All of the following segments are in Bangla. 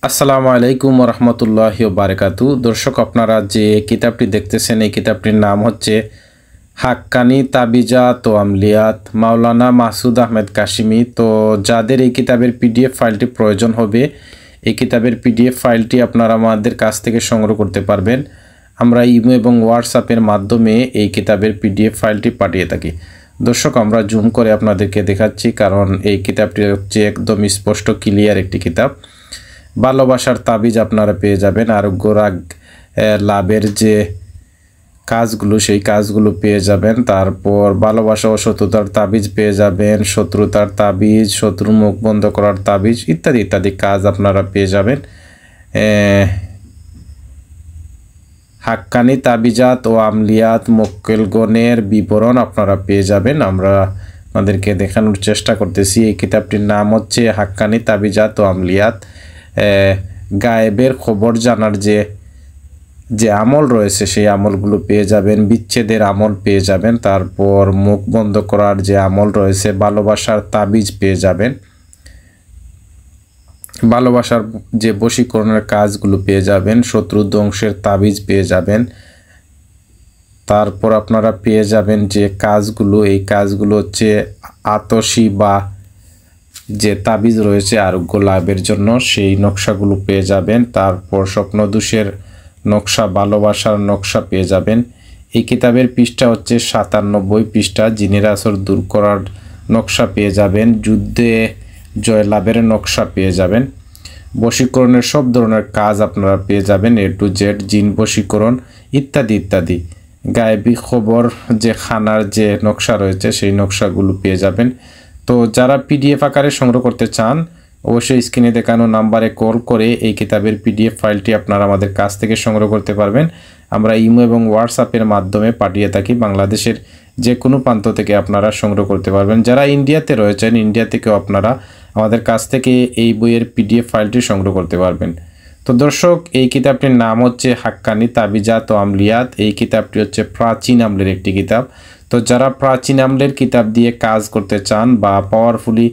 আসসালামু আলাইকুম রহমতুল্লাহি ওয়া বারাকাতু। দর্শক, আপনারা যে কিতাবটি দেখতেছেন এই কিতাবটির নাম হচ্ছে হাক্কানি তাবিজাত ও আমলিয়াত, মাওলানা মাসুদ আহমেদ কাশিমি। তো যাদের এই কিতাবের পিডিএফ ফাইলটি প্রয়োজন হবে, এই কিতাবের পিডিএফ ফাইলটি আপনারা আমাদের কাছ থেকে সংগ্রহ করতে পারবেন। আমরা ইমো এবং হোয়াটসঅ্যাপের মাধ্যমে এই কিতাবের পিডিএফ ফাইলটি পাঠিয়ে থাকি। দর্শক, আমরা জুম করে আপনাদেরকে দেখাচ্ছি, কারণ এই কিতাবটি হচ্ছে একদম স্পষ্ট ক্লিয়ার একটি কিতাব। ভালোবাসার তাবিজ আপনারা পেয়ে যাবেন, আরোগ্য রাগ লাভের যে কাজগুলো সেই কাজগুলো পেয়ে যাবেন। তারপর ভালোবাসা ও শত্রুতার তাবিজ পেয়ে যাবেন, শত্রুতার তাবিজ, শত্রুর মুখ বন্ধ করার তাবিজ ইত্যাদি ইত্যাদি কাজ আপনারা পেয়ে যাবেন। হাক্কানি তাবিজাত ও আমলিয়াত মোক্কেলগণের বিবরণ আপনারা পেয়ে যাবেন। আমরা আপনাদেরকে দেখানোর চেষ্টা করতেছি। এই কিতাবটির নাম হচ্ছে হাক্কানি তাবিজাত ও আমলিয়াত। গায়েবের খবর জানার যে আমল রয়েছে সেই আমলগুলো পেয়ে যাবেন, বিচ্ছেদের আমল পেয়ে যাবেন, তারপর মুখ বন্ধ করার যে আমল রয়েছে, ভালোবাসার তাবিজ পেয়ে যাবেন, ভালোবাসার যে বশীকরণের কাজগুলো পেয়ে যাবেন, শত্রু ধ্বংসের তাবিজ পেয়ে যাবেন। তারপর আপনারা পেয়ে যাবেন যে কাজগুলো, এই কাজগুলো হচ্ছে আতশী বা যে তাবিজ রয়েছে আরোগ্য লাভের জন্য সেই নকশাগুলো পেয়ে যাবেন। তারপর স্বপ্নদোষের নকশা, ভালোবাসার নকশা পেয়ে যাবেন। এই কিতাবের পৃষ্ঠা হচ্ছে 97 পৃষ্ঠা। জিনের আসর দূর করার নকশা পেয়ে যাবেন, যুদ্ধে জয়লাভের নকশা পেয়ে যাবেন, বশীকরণের সব ধরনের কাজ আপনারা পেয়ে যাবেন, A to Z, জিন বশীকরণ ইত্যাদি ইত্যাদি। গায়েবী খবর যে খানার যে নকশা রয়েছে সেই নকশাগুলো পেয়ে যাবেন। তো যারা পিডিএফ আকারে সংগ্রহ করতে চান অবশ্যই স্ক্রিনে দেখানো নাম্বারে কল করে এই কিতাবের পিডিএফ ফাইলটি আপনারা আমাদের কাছ থেকে সংগ্রহ করতে পারবেন। আমরা ইমো এবং হোয়াটসঅ্যাপের মাধ্যমে পাঠিয়ে থাকি। বাংলাদেশের যে কোনো প্রান্ত থেকে আপনারা সংগ্রহ করতে পারবেন। যারা ইন্ডিয়াতে রয়েছেন, ইন্ডিয়া থেকেও আপনারা আমাদের কাছ থেকে এই বইয়ের পিডিএফ ফাইলটি সংগ্রহ করতে পারবেন। তো দর্শক, এই কিতাবটির নাম হচ্ছে হাক্কানি তাবিজাত ও আমলিয়াত। এই কিতাবটি হচ্ছে প্রাচীন আমলের একটি কিতাব। তো যারা প্রাচীন আমলের কিতাব দিয়ে কাজ করতে চান বা পাওয়ারফুলি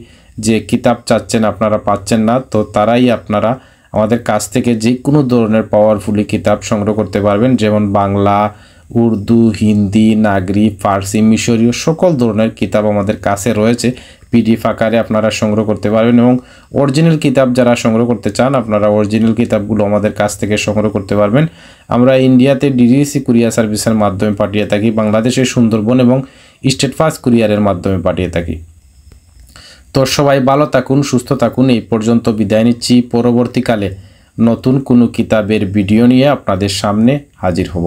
যে কিতাব চাচ্ছেন আপনারা পাচ্ছেন না, তো তারাই আপনারা আমাদের কাছ থেকে যে কোনো ধরনের পাওয়ারফুলি কিতাব সংগ্রহ করতে পারবেন। যেমন বাংলা, উর্দু, হিন্দি, নাগরি, ফার্সি, মিশরীয় সকল ধরনের কিতাব আমাদের কাছে রয়েছে। পিডিএফ আকারে আপনারা সংগ্রহ করতে পারবেন এবং অরিজিনাল কিতাব যারা সংগ্রহ করতে চান আপনারা অরিজিনাল কিতাবগুলো আমাদের কাছ থেকে সংগ্রহ করতে পারবেন। আমরা ইন্ডিয়াতে ডিডিসি কুরিয়ার সার্ভিসের মাধ্যমে পাঠিয়ে থাকি, বাংলাদেশের সুন্দরবন এবং স্টেট ফাস্ট কুরিয়ারের মাধ্যমে পাঠিয়ে থাকি। তো সবাই ভালো থাকুন, সুস্থ থাকুন। এই পর্যন্ত বিদায় নিচ্ছি। পরবর্তীকালে নতুন কোনো কিতাবের ভিডিও নিয়ে আপনাদের সামনে হাজির হব।